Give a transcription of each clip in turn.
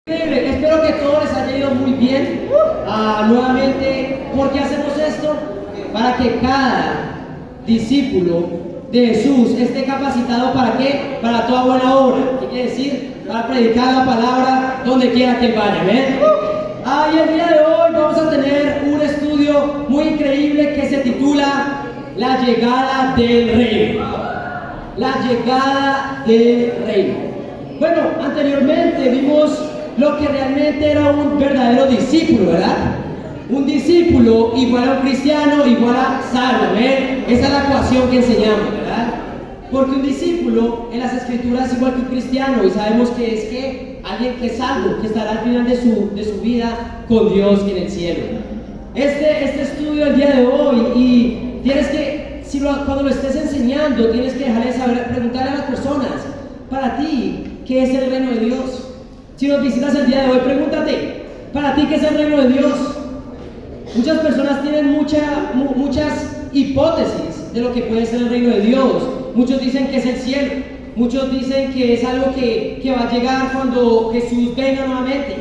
Increíble, espero que todo les haya ido muy bien. Nuevamente, ¿por qué hacemos esto? Para que cada discípulo de Jesús esté capacitado ¿para qué? Para toda buena obra. ¿Qué quiere decir? Para predicar la palabra donde quiera que él vaya. ¿Ven? Y el día de hoy vamos a tener un estudio muy increíble que se titula La llegada del reino. La llegada del reino. Bueno, anteriormente vimos lo que realmente era un verdadero discípulo, ¿verdad? Un discípulo igual a un cristiano, igual a salvo, ¿ven? Esa es la ecuación que enseñamos, ¿verdad? Porque un discípulo en las escrituras es igual que un cristiano, y sabemos que es que alguien que es salvo, que estará al final de su vida con Dios en el cielo. Este estudio el día de hoy, y tienes que, cuando lo estés enseñando, tienes que dejarle saber, preguntarle a las personas, para ti, ¿qué es el reino de Dios? Si nos visitas el día de hoy, pregúntate, ¿para ti qué es el reino de Dios? Muchas personas tienen muchas hipótesis de lo que puede ser el reino de Dios. Muchos dicen que es el cielo, muchos dicen que es algo que va a llegar cuando Jesús venga nuevamente.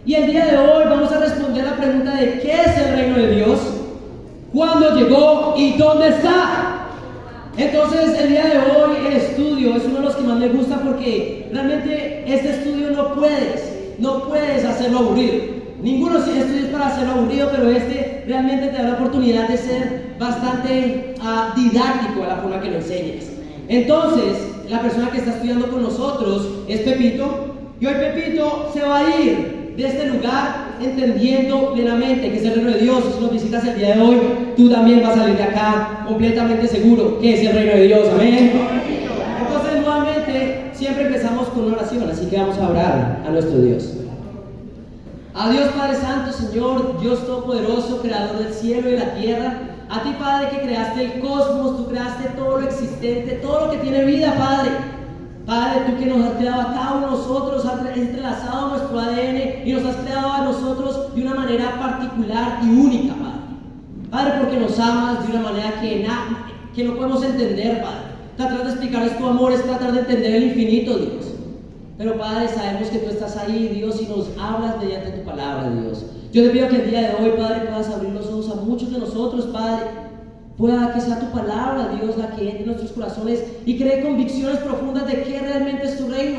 Y el día de hoy vamos a responder la pregunta de ¿qué es el reino de Dios? ¿Cuándo llegó y dónde está? Entonces el día de hoy el estudio es uno de los que más me gusta porque realmente este estudio no puedes hacerlo aburrido. Ninguno de los estudios para hacerlo aburrido, pero este realmente te da la oportunidad de ser bastante didáctico a la forma que lo enseñas. Entonces la persona que está estudiando con nosotros es Pepito, y hoy Pepito se va a ir de este lugar entendiendo plenamente que es el reino de Dios. Si nos visitas el día de hoy, tú también vas a salir de acá completamente seguro que es el reino de Dios. Amén. Entonces nuevamente siempre empezamos con una oración, así que vamos a orar a nuestro Dios. A Dios Padre Santo, Señor, Dios Todopoderoso, Creador del cielo y de la tierra, a ti Padre que creaste el cosmos, tú creaste todo lo existente, todo lo que tiene vida, Padre. Padre, tú que nos has creado a cada uno de nosotros, has entrelazado nuestro ADN y nos has creado a nosotros de una manera particular y única, Padre. Padre, porque nos amas de una manera que no podemos entender, Padre. Tratar de explicarles tu amor es tratar de entender el infinito, Dios. Pero, Padre, sabemos que tú estás ahí, Dios, y nos hablas mediante tu palabra, Dios. Yo te pido que el día de hoy, Padre, puedas abrir los ojos a muchos de nosotros, Padre. Pueda que sea tu palabra, Dios, la que entre en nuestros corazones y cree convicciones profundas de qué realmente es tu reino.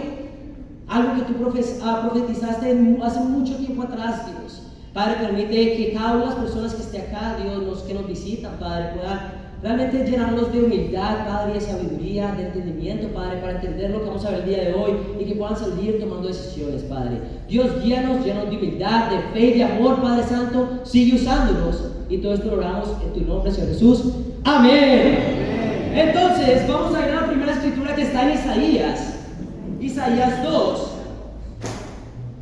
Algo que tú profetizaste hace mucho tiempo atrás, Dios. Padre, permite que cada una de las personas que esté acá, Dios, que nos visitan, Padre, puedan realmente llenarnos de humildad, Padre, de sabiduría, de entendimiento, Padre, para entender lo que vamos a ver el día de hoy y que puedan salir tomando decisiones, Padre. Dios, guíanos, llenos de humildad, de fe y de amor, Padre Santo, sigue usándonos. Y todo esto lo oramos en tu nombre, Señor Jesús. ¡Amén! Entonces, vamos a ir a la primera escritura que está en Isaías 2.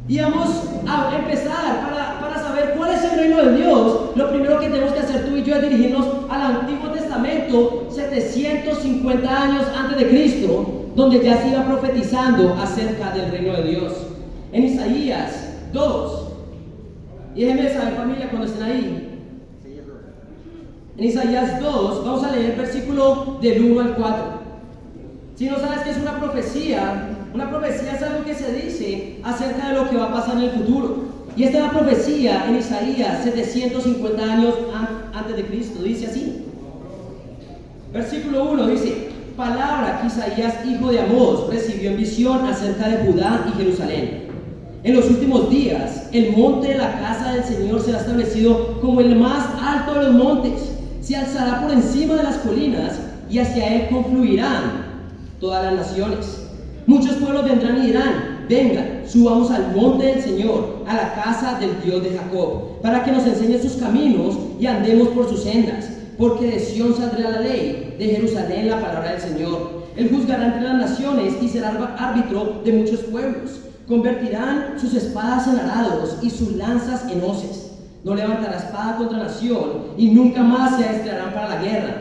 Y vamos a empezar para saber cuál es el reino de Dios. Lo primero que tenemos que hacer tú y yo es dirigirnos al Antiguo Testamento, 750 años antes de Cristo, donde ya se iba profetizando acerca del reino de Dios. En Isaías 2. Y déjenme saber, familia, cuando estén ahí. En Isaías 2, vamos a leer el versículo del 1 al 4. Si no sabes qué es una profecía es algo que se dice acerca de lo que va a pasar en el futuro. Y esta es la profecía en Isaías 750 años antes de Cristo. Dice así. Versículo 1 dice: palabra que Isaías, hijo de Amós, recibió en visión acerca de Judá y Jerusalén. En los últimos días, el monte de la casa del Señor será establecido como el más alto de los montes. Se alzará por encima de las colinas y hacia él confluirán todas las naciones. Muchos pueblos vendrán y dirán: vengan, subamos al monte del Señor, a la casa del Dios de Jacob, para que nos enseñe sus caminos y andemos por sus sendas. Porque de Sión saldrá la ley, de Jerusalén la palabra del Señor. Él juzgará entre las naciones y será árbitro de muchos pueblos. Convertirán sus espadas en arados y sus lanzas en hoces. No levantará espada contra nación y nunca más se adestrarán para la guerra.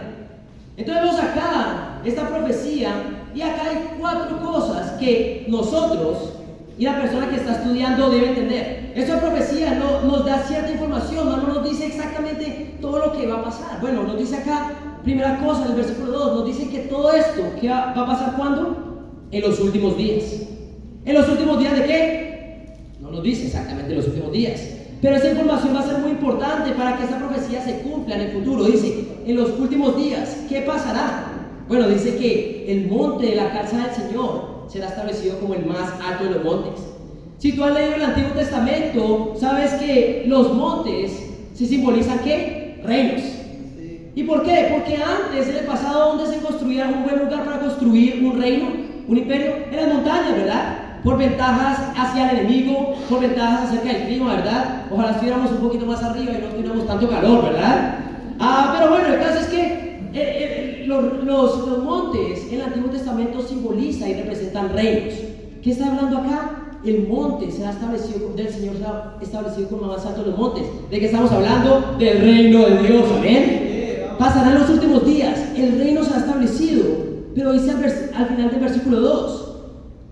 Entonces vemos acá esta profecía, y acá hay 4 cosas que nosotros y la persona que está estudiando debe entender. Esta profecía nos da cierta información, no nos dice exactamente todo lo que va a pasar. Bueno, nos dice acá, primera cosa, en el versículo 2, nos dice que todo esto que va a pasar ¿cuándo? En los últimos días. ¿En los últimos días de qué? No no nos dice exactamente los últimos días. Pero esa información va a ser muy importante para que esa profecía se cumpla en el futuro. Dice, en los últimos días, ¿qué pasará? Bueno, dice que el monte de la casa del Señor será establecido como el más alto de los montes. Si tú has leído el Antiguo Testamento, sabes que los montes se simbolizan ¿qué? Reinos. ¿Y por qué? Porque antes, en el pasado, ¿dónde se construía un buen lugar para construir un reino, un imperio? En las montañas, ¿verdad? Por ventajas hacia el enemigo, por ventajas acerca del clima, ¿verdad? Ojalá estuviéramos un poquito más arriba y no tuviéramos tanto calor, ¿verdad? Pero bueno, el caso es que los montes en el Antiguo Testamento simbolizan y representan reinos. ¿Qué está hablando acá? El monte será establecido, del Señor será establecido como más alto de los montes. ¿De qué estamos hablando? Del reino de Dios, ¿amén? Pasarán los últimos días, el reino será establecido, pero dice al final del versículo 2,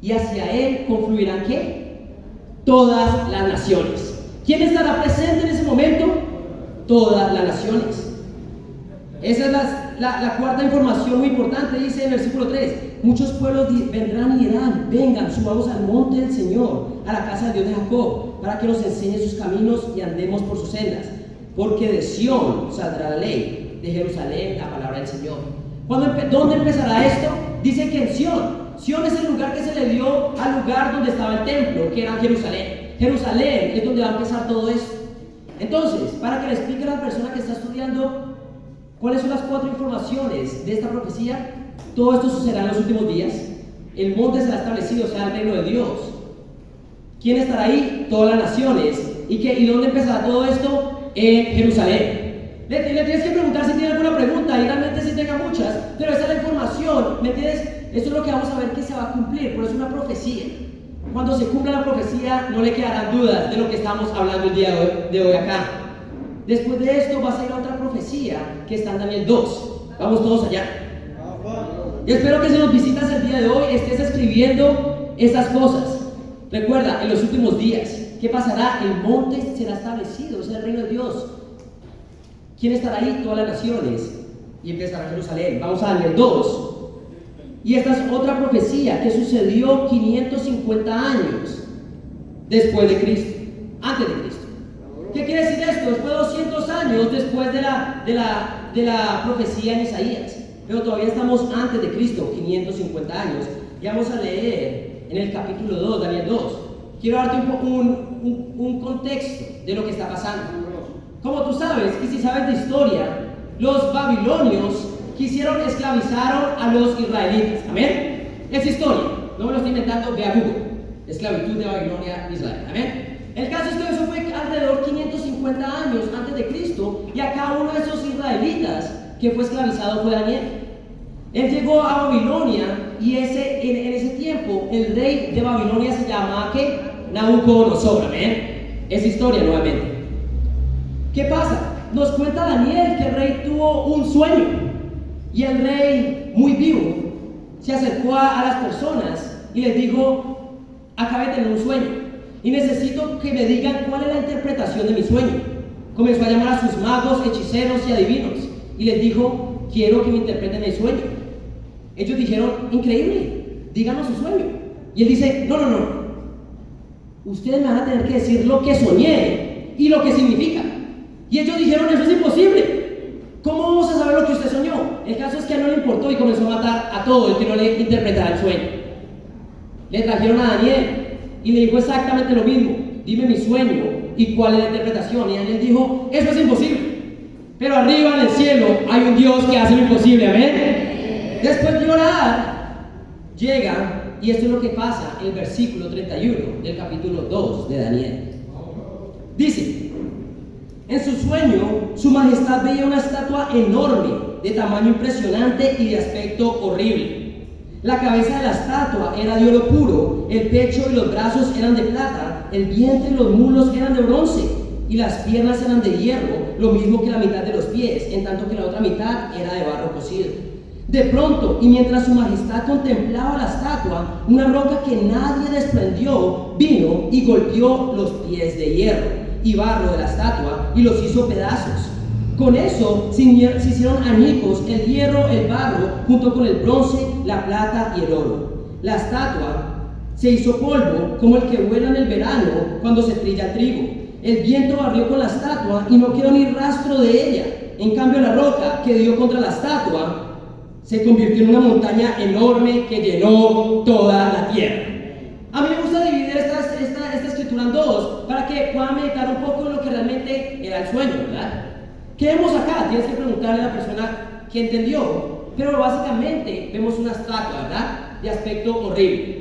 y hacia él confluirán ¿qué? Todas las naciones. ¿Quién estará presente en ese momento? Todas las naciones. Esa es la cuarta información muy importante. Dice en el versículo 3, muchos pueblos vendrán y dirán, vengan, subamos al monte del Señor, a la casa del Dios de Jacob, para que nos enseñe sus caminos y andemos por sus sendas, porque de Sión saldrá la ley, de Jerusalén la palabra del Señor. ¿Dónde empezará esto? Dice que en Sión. Sión es el lugar que se le dio al lugar donde estaba el templo, que era Jerusalén. Jerusalén es donde va a empezar todo esto. Entonces, para que le explique a la persona que está estudiando cuáles son las 4 informaciones de esta profecía, todo esto sucederá en los últimos días. El monte será establecido, o sea, el reino de Dios. ¿Quién estará ahí? Todas las naciones. ¿Y dónde empezará todo esto? En Jerusalén. Le tienes que preguntar si tiene alguna pregunta, y realmente sí tenga muchas, pero esa es la información, ¿me entiendes? Esto es lo que vamos a ver que se va a cumplir, por eso es una profecía. Cuando se cumpla la profecía, no le quedarán dudas de lo que estamos hablando el día de hoy acá. Después de esto va a ser otra profecía que está en Daniel 2. Vamos todos allá. Y espero que si nos visitas el día de hoy estés escribiendo estas cosas. Recuerda, en los últimos días, ¿qué pasará? El monte será establecido, o sea, el reino de Dios. ¿Quién estará ahí? Todas las naciones. Y empezará Jerusalén. Vamos a Daniel 2. Y esta es otra profecía que sucedió 550 años después de Cristo, antes de Cristo. ¿Qué quiere decir esto? Después de 200 años después de la profecía en Isaías. Pero todavía estamos antes de Cristo, 550 años. Y vamos a leer en el capítulo 2, Daniel 2. Quiero darte un contexto de lo que está pasando. Como tú sabes, y si sabes de historia, los babilonios esclavizaron a los israelitas. ¿Amén? Es historia, no me lo estoy inventando, ve a Google. Esclavitud de Babilonia en Israel. ¿Amén? El caso es que eso fue alrededor de 550 años antes de Cristo, y acá uno de esos israelitas que fue esclavizado fue Daniel. Él llegó a Babilonia, y en ese tiempo el rey de Babilonia se llamaba ¿qué? Nabucodonosor. ¿Amén? Es historia nuevamente. ¿Qué pasa? Nos cuenta Daniel que el rey tuvo un sueño. Y el rey, muy vivo, se acercó a las personas y les dijo, acabé de tener un sueño y necesito que me digan cuál es la interpretación de mi sueño. Comenzó a llamar a sus magos, hechiceros y adivinos y les dijo, quiero que me interpreten el sueño. Ellos dijeron, increíble, díganos su sueño. Y él dice, no, ustedes me van a tener que decir lo que soñé y lo que significa. Y ellos dijeron, eso es imposible. ¿Cómo vamos a saber lo que usted soñó? El caso es que a él no le importó y comenzó a matar a todo el que no le interpretara el sueño. Le trajeron a Daniel y le dijo exactamente lo mismo. Dime mi sueño y cuál es la interpretación. Y Daniel dijo, eso es imposible. Pero arriba en el cielo hay un Dios que hace lo imposible. Amén. Después de orar, llega, y esto es lo que pasa en el versículo 31 del capítulo 2 de Daniel. Dice, en su sueño, su majestad veía una estatua enorme, de tamaño impresionante y de aspecto horrible. La cabeza de la estatua era de oro puro, el pecho y los brazos eran de plata, el vientre y los muslos eran de bronce, y las piernas eran de hierro, lo mismo que la mitad de los pies, en tanto que la otra mitad era de barro cocido. De pronto, y mientras su majestad contemplaba la estatua, una roca que nadie desprendió vino y golpeó los pies de hierro y barro de la estatua y los hizo pedazos. Con eso se hicieron añicos el hierro, el barro, junto con el bronce, la plata y el oro. La estatua se hizo polvo como el que vuela en el verano cuando se trilla el trigo. El viento barrió con la estatua y no quedó ni rastro de ella. En cambio, la roca que dio contra la estatua se convirtió en una montaña enorme que llenó toda la tierra. A mí me gusta dividir esta escritura en dos para que puedan meditar un poco en lo que realmente era el sueño, ¿verdad? ¿Qué vemos acá? Tienes que preguntarle a la persona que entendió, pero básicamente vemos una estatua, ¿verdad? De aspecto horrible.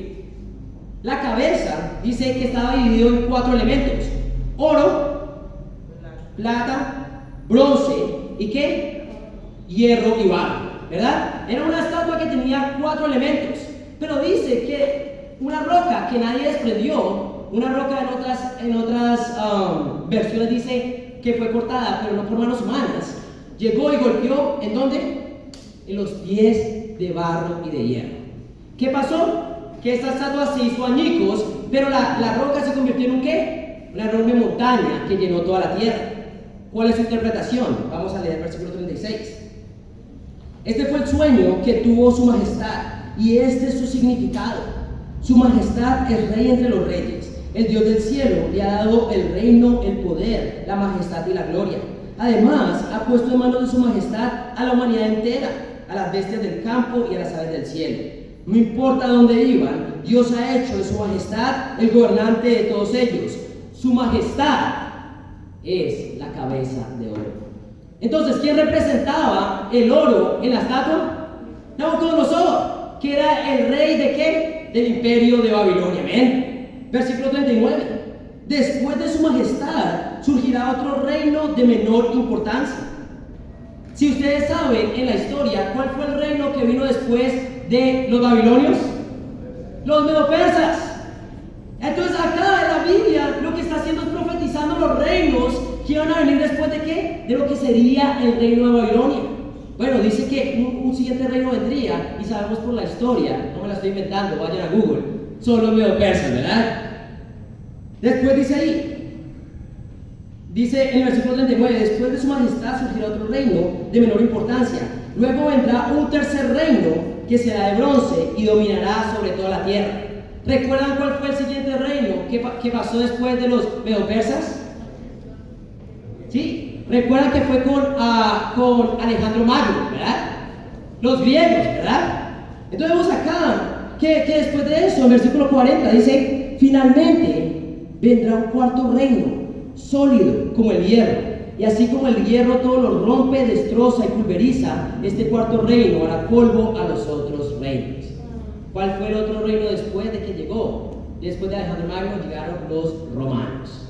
La cabeza dice que estaba dividido en 4 elementos: oro, plata, bronce y ¿qué? Hierro y barro, ¿verdad? Era una estatua que tenía 4 elementos, pero dice que una roca que nadie desprendió, una roca en otras versiones dice que fue cortada, pero no por manos humanas, llegó y golpeó, ¿en dónde? En los pies de barro y de hierro. ¿Qué pasó? Que esta estatua se hizo añicos, pero la roca se convirtió en un ¿qué? Una enorme montaña que llenó toda la tierra. ¿Cuál es su interpretación? Vamos a leer el versículo 36. Este fue el sueño que tuvo su majestad, y este es su significado. Su majestad es rey entre los reyes. El Dios del cielo le ha dado el reino, el poder, la majestad y la gloria. Además, ha puesto en manos de su majestad a la humanidad entera, a las bestias del campo y a las aves del cielo. No importa dónde vivan, Dios ha hecho de su majestad el gobernante de todos ellos. Su majestad es la cabeza de oro. Entonces, ¿quién representaba el oro en la estatua? Nabucodonosor, que era el rey de ¿qué? Del imperio de Babilonia. Amén. Versículo 39. Después de su majestad surgirá otro reino de menor importancia. Si ustedes saben en la historia cuál fue el reino que vino después de los babilonios, los medopersas. Entonces acá en la Biblia lo que está haciendo es profetizando los reinos que iban a venir después de ¿qué? De lo que sería el reino de Babilonia. Bueno, dice que un siguiente reino vendría, y sabemos por la historia, no me la estoy inventando, vayan a Google, son los medopersas, ¿verdad? Después dice ahí, dice en el versículo 39, después de su majestad surgirá otro reino de menor importancia. Luego vendrá un tercer reino que será de bronce y dominará sobre toda la tierra. ¿Recuerdan cuál fue el siguiente reino que pasó después de los medopersas? ¿Sí? Recuerdan que fue con Alejandro Magno, ¿verdad? Los griegos, ¿verdad? Entonces vemos acá que después de eso, en versículo 40 dice, finalmente vendrá un cuarto reino, sólido como el hierro, y así como el hierro todo lo rompe, destroza y pulveriza, este cuarto reino hará polvo a los otros reinos. ¿Cuál fue el otro reino después de que llegó? Después de Alejandro Magno llegaron los romanos.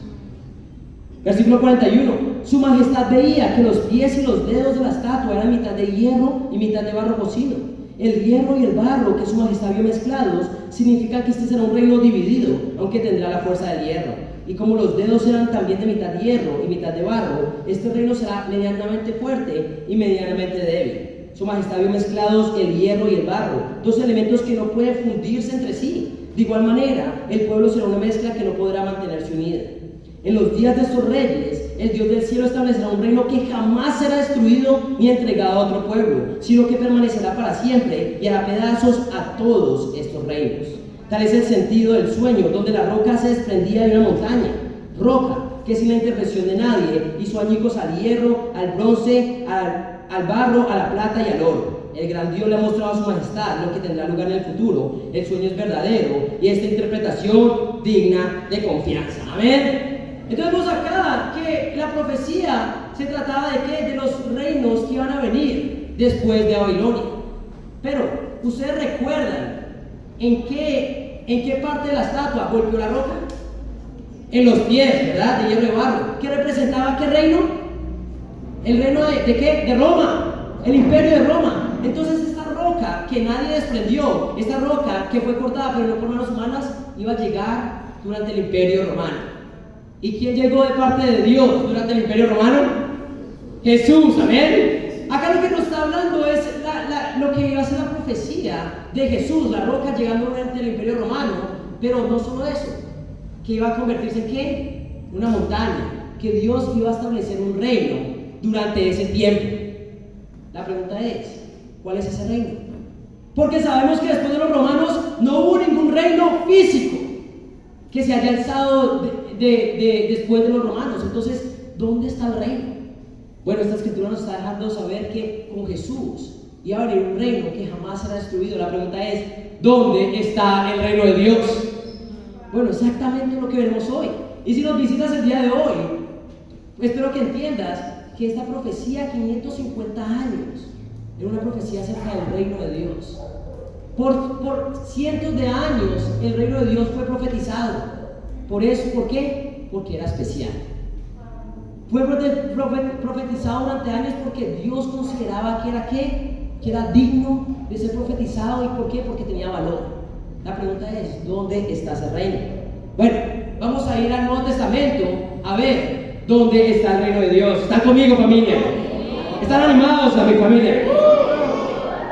Versículo 41. Su majestad veía que los pies y los dedos de la estatua eran mitad de hierro y mitad de barro cocido. El hierro y el barro que su majestad vio mezclados significa que este será un reino dividido, aunque tendrá la fuerza del hierro. Y como los dedos eran también de mitad hierro y mitad de barro, este reino será medianamente fuerte y medianamente débil. Su majestad vio mezclados el hierro y el barro, dos elementos que no pueden fundirse entre sí. De igual manera, el pueblo será una mezcla que no podrá mantenerse unida. En los días de estos reyes, el Dios del cielo establecerá un reino que jamás será destruido ni entregado a otro pueblo, sino que permanecerá para siempre y hará pedazos a todos estos reinos. Tal es el sentido del sueño, donde la roca se desprendía de una montaña. Roca que sin la intervención de nadie hizo añicos al hierro, al bronce, al barro, a la plata y al oro. El gran Dios le ha mostrado a su majestad lo que tendrá lugar en el futuro. El sueño es verdadero y esta interpretación digna de confianza. Amén. Entonces vemos acá que la profecía se trataba de ¿qué? De los reinos que iban a venir después de Babilonia. Pero, ¿ustedes recuerdan en qué parte de la estatua golpeó la roca? En los pies, ¿verdad? De hierro y barro. ¿Qué representaba qué reino? El reino de ¿qué? De Roma, el imperio de Roma. Entonces esta roca que nadie desprendió, esta roca que fue cortada pero no por manos humanas, iba a llegar durante el imperio romano. ¿Y quién llegó de parte de Dios durante el imperio romano? Jesús, amén. Acá lo que nos está hablando es lo que iba a ser la profecía de Jesús, la roca llegando durante el imperio romano, pero no solo eso, que iba a convertirse en ¿qué? Una montaña, que Dios iba a establecer un reino durante ese tiempo. La pregunta es, ¿cuál es ese reino? Porque sabemos que después de los romanos no hubo ningún reino físico que se haya alzado después de los romanos. Entonces, ¿dónde está el reino? Bueno, esta escritura nos está dejando saber que con Jesús iba a venir un reino que jamás será destruido. La pregunta es, ¿dónde está el reino de Dios? Bueno, exactamente lo que veremos hoy. Y si nos visitas el día de hoy, espero que entiendas que esta profecía, 550 años, era una profecía acerca del reino de Dios. Por cientos de años el reino de Dios fue profetizado. Por eso, ¿por qué? Porque era especial. Fue profetizado durante años porque Dios consideraba que era ¿qué? Que era digno de ser profetizado. ¿Y por qué? Porque tenía valor. La pregunta es, ¿dónde está ese reino? Bueno, vamos a ir al Nuevo Testamento a ver dónde está el reino de Dios. ¿Están conmigo, familia? ¿Están animados a mi familia?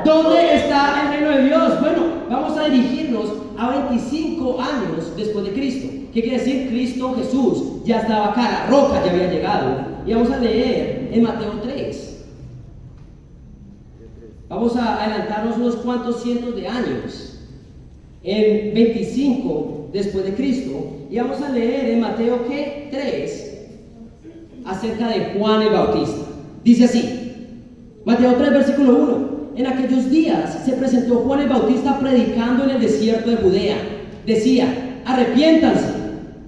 ¿Dónde está el reino de Dios? Bueno, vamos a dirigirnos a 25 años después de Cristo. ¿Qué quiere decir? Cristo Jesús ya estaba acá, la roca ya había llegado. Y vamos a leer en Mateo 3. Vamos a adelantarnos unos cuantos cientos de años. En 25 después de Cristo. Y vamos a leer en Mateo 3 acerca de Juan el Bautista. Dice así, Mateo 3 versículo 1. En aquellos días se presentó Juan el Bautista predicando en el desierto de Judea. Decía, arrepiéntanse,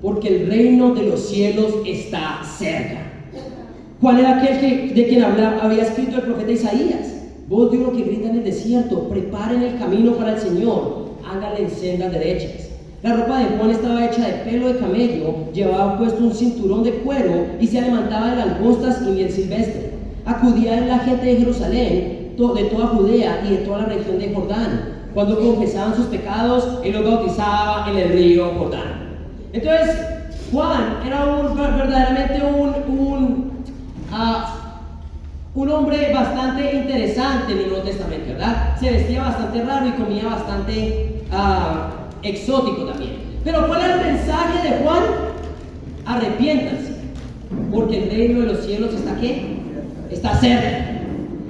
porque el reino de los cielos está cerca. Juan era aquel de quien había escrito el profeta Isaías. Voz de uno que grita en el desierto, preparen el camino para el Señor, háganle en sendas derechas. La ropa de Juan estaba hecha de pelo de camello, llevaba puesto un cinturón de cuero y se alimentaba de langostas y miel silvestre. Acudía la gente de Jerusalén, de toda Judea y de toda la región de Jordán. Cuando confesaban sus pecados, él los bautizaba en el río Jordán. Entonces, Juan era verdaderamente un hombre bastante interesante en el Nuevo Testamento, ¿verdad? Se vestía bastante raro y comía bastante exótico también. Pero ¿cuál era el mensaje de Juan? Arrepiéntanse, porque el reino de los cielos está ¿qué? Está cerca.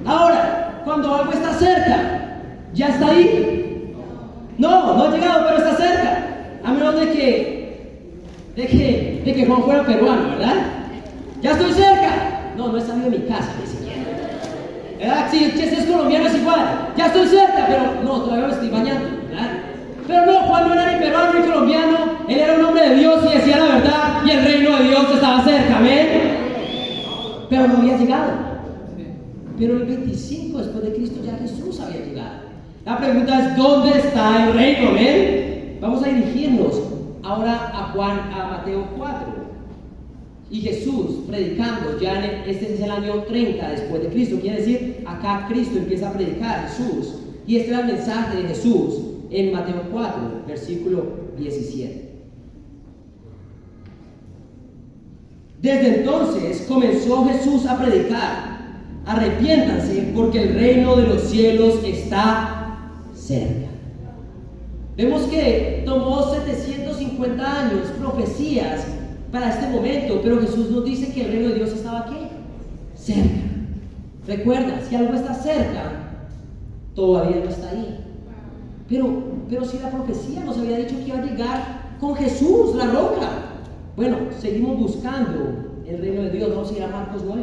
Ahora, cuando algo está cerca, ¿ya está ahí? No ha llegado, pero está cerca. A menos de que Juan fuera peruano, ¿verdad? Ya estoy cerca. No he salido de mi casa ni siquiera. ¿Verdad? Si es colombiano es igual. Ya estoy cerca, pero no, todavía me estoy bañando, ¿verdad? Pero no, Juan no era ni peruano ni colombiano. Él era un hombre de Dios y decía la verdad. Y el reino de Dios estaba cerca, amén. Pero no había llegado. Pero el 25 después de Cristo ya Jesús había llegado. La pregunta es, ¿dónde está el reino? ¿Amén? Vamos a dirigirnos ahora a Mateo 4. Y Jesús predicando, ya este es el año 30 después de Cristo. Quiere decir, acá Cristo empieza a predicar, Jesús. Y este era el mensaje de Jesús en Mateo 4, versículo 17. Desde entonces comenzó Jesús a predicar. Arrepiéntanse porque el reino de los cielos está cerca. Vemos que tomó 750 años, profecías para este momento, pero Jesús nos dice que el reino de Dios estaba aquí, cerca. Recuerda, si algo está cerca, todavía no está ahí. Pero si la profecía nos había dicho que iba a llegar con Jesús, la roca. Bueno, seguimos buscando el reino de Dios. Vamos a ir a Marcos 9.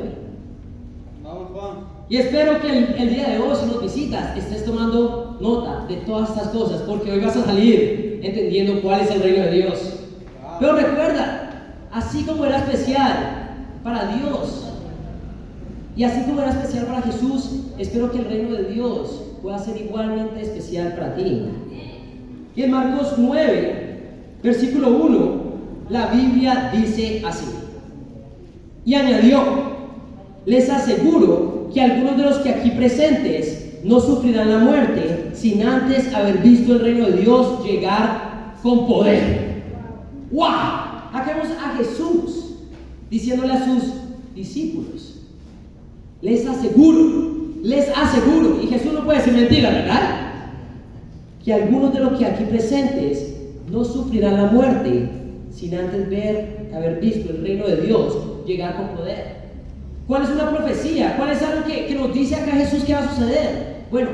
Vamos, Juan. Y espero que el día de hoy, si nos visitas, estés tomando nota de todas estas cosas, porque hoy vas a salir entendiendo cuál es el reino de Dios. Pero recuerda, así como era especial para Dios y así como era especial para Jesús, espero que el reino de Dios pueda ser igualmente especial para ti. Y en Marcos 9, versículo 1, la Biblia dice así: y añadió, les aseguro que algunos de los que aquí presentes no sufrirán la muerte sin antes haber visto el reino de Dios llegar con poder. ¡Wow! Acá vemos a Jesús diciéndole a sus discípulos: les aseguro, y Jesús no puede decir mentira, ¿verdad? Que algunos de los que aquí presentes no sufrirán la muerte sin antes haber visto el reino de Dios llegar con poder. ¿Cuál es una profecía? ¿Cuál es algo que nos dice acá Jesús que va a suceder? Bueno,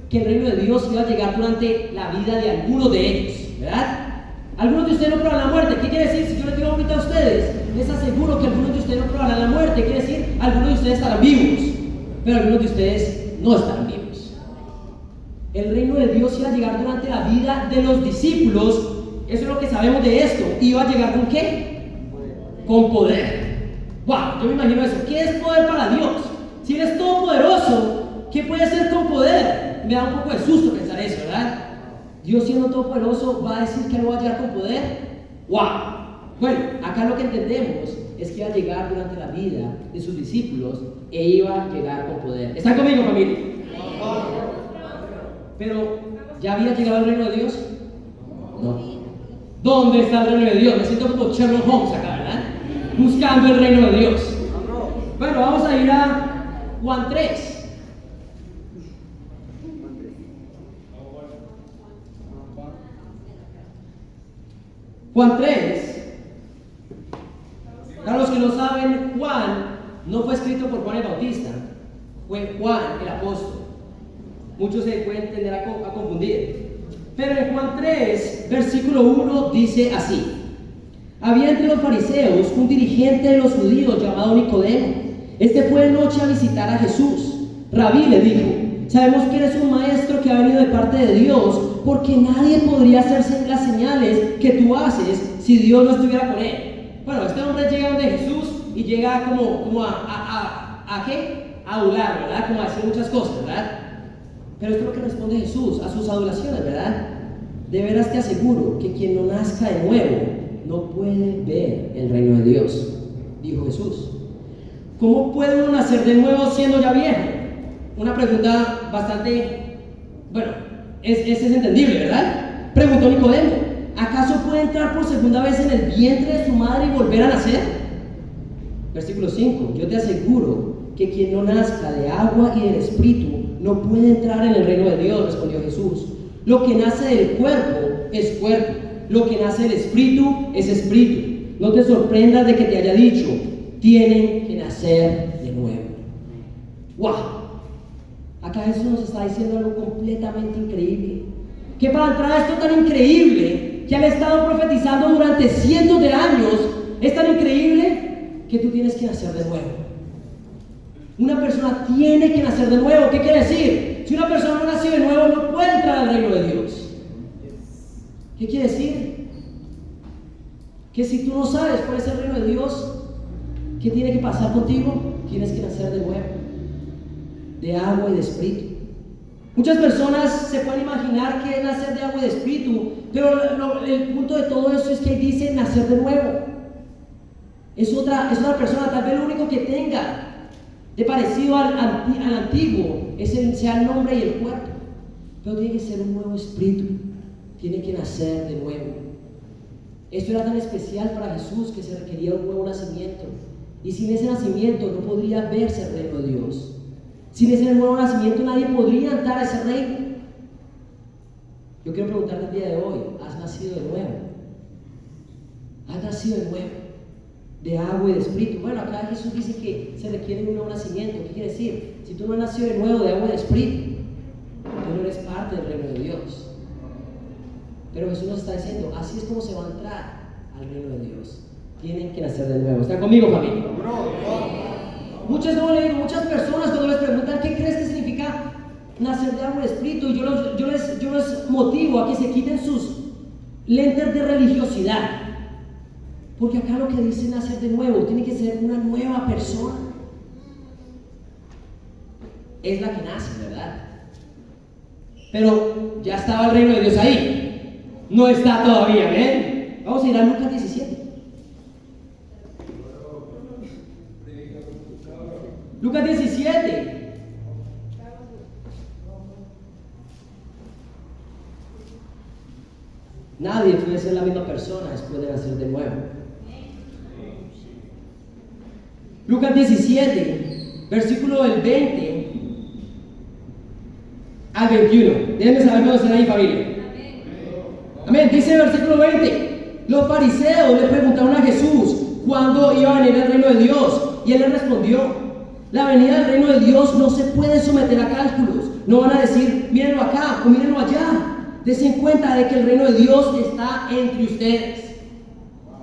que el reino de Dios iba a llegar durante la vida de algunos de ellos, ¿verdad? Algunos de ustedes no probarán la muerte. ¿Qué quiere decir? Si yo les digo ahorita a ustedes, les aseguro que algunos de ustedes no probarán la muerte. Quiere decir, algunos de ustedes estarán vivos, pero algunos de ustedes no estarán vivos. El reino de Dios iba a llegar durante la vida de los discípulos. Eso es lo que sabemos de esto. ¿Iba a llegar con qué? Con poder. Wow, yo me imagino eso. ¿Qué es poder para Dios? Si Él es todopoderoso, ¿qué puede hacer con poder? Me da un poco de susto pensar eso, ¿verdad? Dios, siendo todopoderoso, va a decir que no va a llegar con poder. ¡Wow! Bueno, acá lo que entendemos es que iba a llegar durante la vida de sus discípulos e iba a llegar con poder. ¿Están conmigo, familia? Pero, ¿ya había llegado el reino de Dios? No. ¿Dónde está el reino de Dios? Me siento como Sherlock Holmes acá, ¿verdad? Buscando el reino de Dios. Bueno, vamos a ir a Juan 3. Juan 3. Para los que no saben, Juan no fue escrito por Juan el Bautista, fue Juan el apóstol. Muchos se pueden tender a confundir. Pero en Juan 3, versículo 1 dice así: había entre los fariseos un dirigente de los judíos llamado Nicodemo. Este fue de noche a visitar a Jesús. Rabí, le dijo, sabemos que eres un maestro que ha venido de parte de Dios, porque nadie podría hacer las señales que tú haces si Dios no estuviera con él. Bueno, este hombre llega donde Jesús y llega como ¿a qué? A adular, ¿verdad? Como a decir muchas cosas, ¿verdad? Pero esto es lo que responde Jesús a sus adulaciones, ¿verdad? De veras te aseguro que quien no nazca de nuevo no puede ver el reino de Dios, dijo Jesús. ¿Cómo puede uno nacer de nuevo siendo ya viejo? Una pregunta bastante, bueno, es entendible, ¿verdad? Preguntó Nicodemo, ¿acaso puede entrar por segunda vez en el vientre de su madre y volver a nacer? Versículo 5, yo te aseguro que quien no nazca de agua y del Espíritu no puede entrar en el reino de Dios, respondió Jesús. Lo que nace del cuerpo es cuerpo, lo que nace del Espíritu es Espíritu. No te sorprendas de que te haya dicho, tienen que nacer de nuevo. ¡Wow! Acá Jesús nos está diciendo algo completamente increíble. Que para entrar a esto tan increíble, que han estado profetizando durante cientos de años, es tan increíble que tú tienes que nacer de nuevo. Una persona tiene que nacer de nuevo. ¿Qué quiere decir? Si una persona no nació de nuevo, no puede entrar al reino de Dios. ¿Qué quiere decir? Que si tú no sabes cuál es el reino de Dios, ¿qué tiene que pasar contigo? Tienes que nacer de nuevo, de agua y de espíritu. Muchas personas se pueden imaginar que es nacer de agua y de espíritu, pero el punto de todo eso es que dice nacer de nuevo. Es otra persona, tal vez lo único que tenga de parecido al antiguo sea el nombre y el cuerpo, pero tiene que ser un nuevo espíritu, tiene que nacer de nuevo. Esto era tan especial para Jesús que se requería un nuevo nacimiento, y sin ese nacimiento no podría verse el reino de Dios. Sin ese nuevo nacimiento nadie podría entrar a ese reino. Yo quiero preguntarte el día de hoy, ¿has nacido de nuevo? ¿Has nacido de nuevo? De agua y de espíritu. Bueno, acá Jesús dice que se requiere un nuevo nacimiento. ¿Qué quiere decir? Si tú no has nacido de nuevo de agua y de espíritu, tú no eres parte del reino de Dios. Pero Jesús nos está diciendo, así es como se va a entrar al reino de Dios. Tienen que nacer de nuevo. ¿Están conmigo, familia? Muchas personas cuando les preguntan qué crees que significa nacer de agua y de espíritu, yo les motivo a que se quiten sus lentes de religiosidad. Porque acá lo que dice nacer de nuevo, tiene que ser una nueva persona. Es la que nace, ¿verdad? Pero ya estaba el reino de Dios ahí. No está todavía, ¿ven? Vamos a ir a Lucas 17. Lucas 17. Nadie puede ser la misma persona después de nacer de nuevo. Lucas 17, versículo del 20 al 21. Déjenme saber cuando estén ahí, familia. Amén. Dice el versículo 20: los fariseos le preguntaron a Jesús cuándo iba a venir el reino de Dios, y él les respondió: la venida del reino de Dios no se puede someter a cálculos. No van a decir, mírenlo acá o mírenlo allá. Desen cuenta de que el reino de Dios está entre ustedes.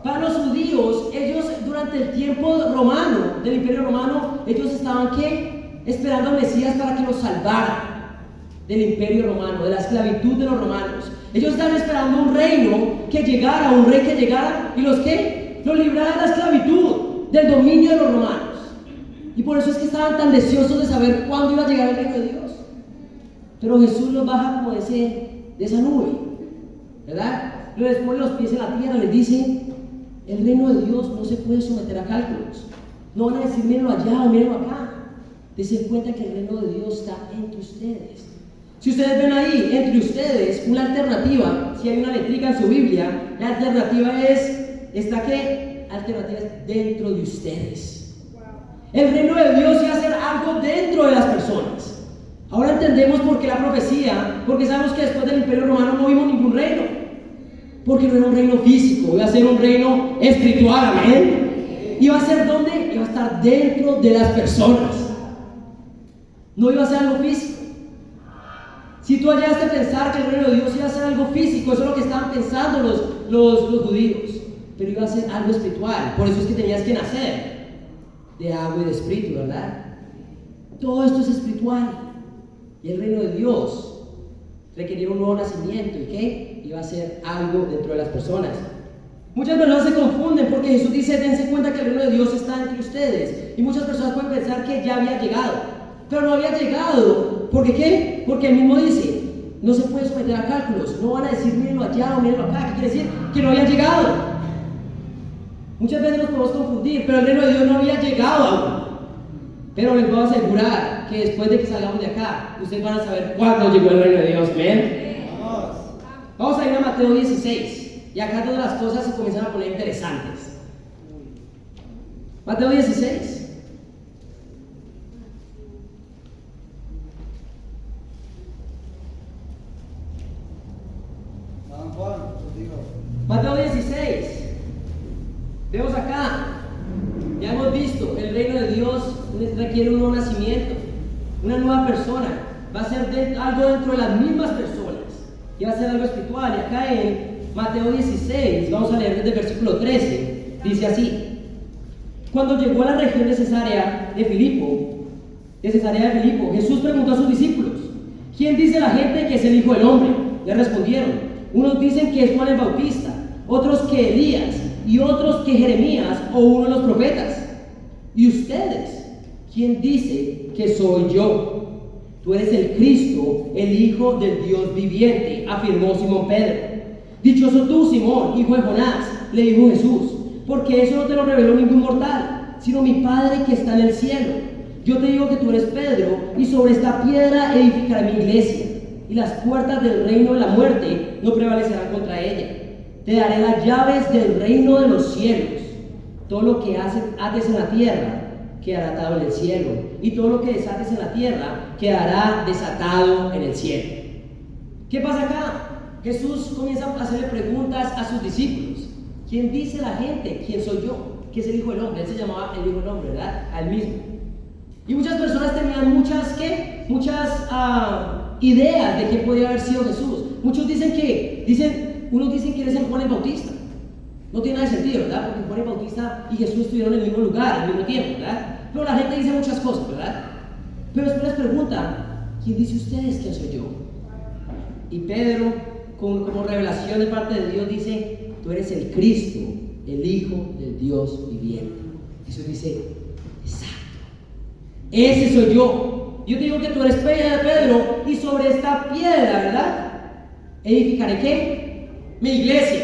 Para los judíos, ellos durante el tiempo romano, del Imperio Romano, ellos estaban ¿qué? Esperando al Mesías para que los salvara del Imperio Romano, de la esclavitud de los romanos. Ellos estaban esperando un reino que llegara, un rey que llegara y los ¿qué? Los librara de la esclavitud, del dominio de los romanos. Y por eso es que estaban tan deseosos de saber cuándo iba a llegar el reino de Dios. Pero Jesús los baja como de esa nube, ¿verdad? Les pone los pies en la tierra, les dice: el reino de Dios no se puede someter a cálculos. No van a decir mírenlo allá o mírenlo acá. Desen cuenta que el reino de Dios está entre ustedes. Si ustedes ven ahí, entre ustedes, una alternativa, si hay una letrica en su Biblia, la alternativa ¿está qué? Alternativa es dentro de ustedes. El reino de Dios iba a hacer algo dentro de las personas. Ahora entendemos por qué la profecía, porque sabemos que después del Imperio Romano no vimos ningún reino. Porque no era un reino físico, iba a ser un reino espiritual, amén. Iba a ser ¿dónde? Iba a estar dentro de las personas. No iba a ser algo físico. Si tú llegaste a pensar que el reino de Dios iba a ser algo físico, eso es lo que estaban pensando los judíos. Pero iba a ser algo espiritual. Por eso es que tenías que nacer de agua y de espíritu, ¿verdad? Todo esto es espiritual. Y el reino de Dios requería un nuevo nacimiento. ¿Y qué? Iba a ser algo dentro de las personas. Muchas personas se confunden porque Jesús dice: dense cuenta que el reino de Dios está entre ustedes. Y muchas personas pueden pensar que ya había llegado, pero no había llegado. ¿Por qué? Porque él mismo dice: no se puede someter a cálculos. No van a decir mírenlo allá o mírenlo acá. ¿Qué quiere decir? Que no había llegado. Muchas veces nos podemos confundir, pero el reino de Dios no había llegado aún. Pero les puedo asegurar que después de que salgamos de acá, ustedes van a saber cuándo llegó el reino de Dios. ¿Ven? Vamos a ir a Mateo 16. Y acá todas las cosas se comienzan a poner interesantes. Mateo 16. Mateo 16. Vemos acá. Ya hemos visto, el reino de Dios requiere un nuevo nacimiento, una nueva persona. Va a ser algo dentro de las mismas personas. Y va a ser algo espiritual. Y acá en Mateo 16, vamos a leer desde el versículo 13, dice así: cuando llegó a la región de Cesarea de Filipo, Jesús preguntó a sus discípulos: ¿quién dice la gente que es el Hijo del Hombre? Le respondieron: unos dicen que es Juan el Bautista, otros que Elías, y otros que Jeremías o uno de los profetas. ¿Y ustedes? ¿Quién dice que soy yo? Tú eres el Cristo, el Hijo del Dios viviente, afirmó Simón Pedro. Dichoso tú, Simón, hijo de Jonás, le dijo Jesús, porque eso no te lo reveló ningún mortal, sino mi Padre que está en el cielo. Yo te digo que tú eres Pedro, y sobre esta piedra edificaré mi iglesia, y las puertas del reino de la muerte no prevalecerán contra ella. Te daré las llaves del reino de los cielos. Todo lo que ates en la tierra quedará atado en el cielo, y todo lo que desates en la tierra quedará desatado en el cielo. ¿Qué pasa acá? Jesús comienza a hacerle preguntas a sus discípulos. ¿Quién dice la gente? ¿Quién soy yo? ¿Qué es el Hijo del Hombre? Él se llamaba el Hijo del Hombre, ¿verdad? A él mismo. Y muchas personas tenían muchas ideas de quién podía haber sido Jesús. Muchos unos dicen que eres el Juan el Bautista. No tiene nada de sentido, ¿verdad? Porque Juan el Bautista y Jesús estuvieron en el mismo lugar, al mismo tiempo, ¿verdad? Pero la gente dice muchas cosas, ¿verdad? Pero después les preguntan: ¿quién dice ustedes que soy yo? Y Pedro, como revelación de parte de Dios, dice: tú eres el Cristo, el Hijo del Dios viviente. Jesús dice: exacto, ese soy yo. Yo te digo que tú eres Pedro, y sobre esta piedra, ¿verdad? Edificaré ¿qué? Mi iglesia.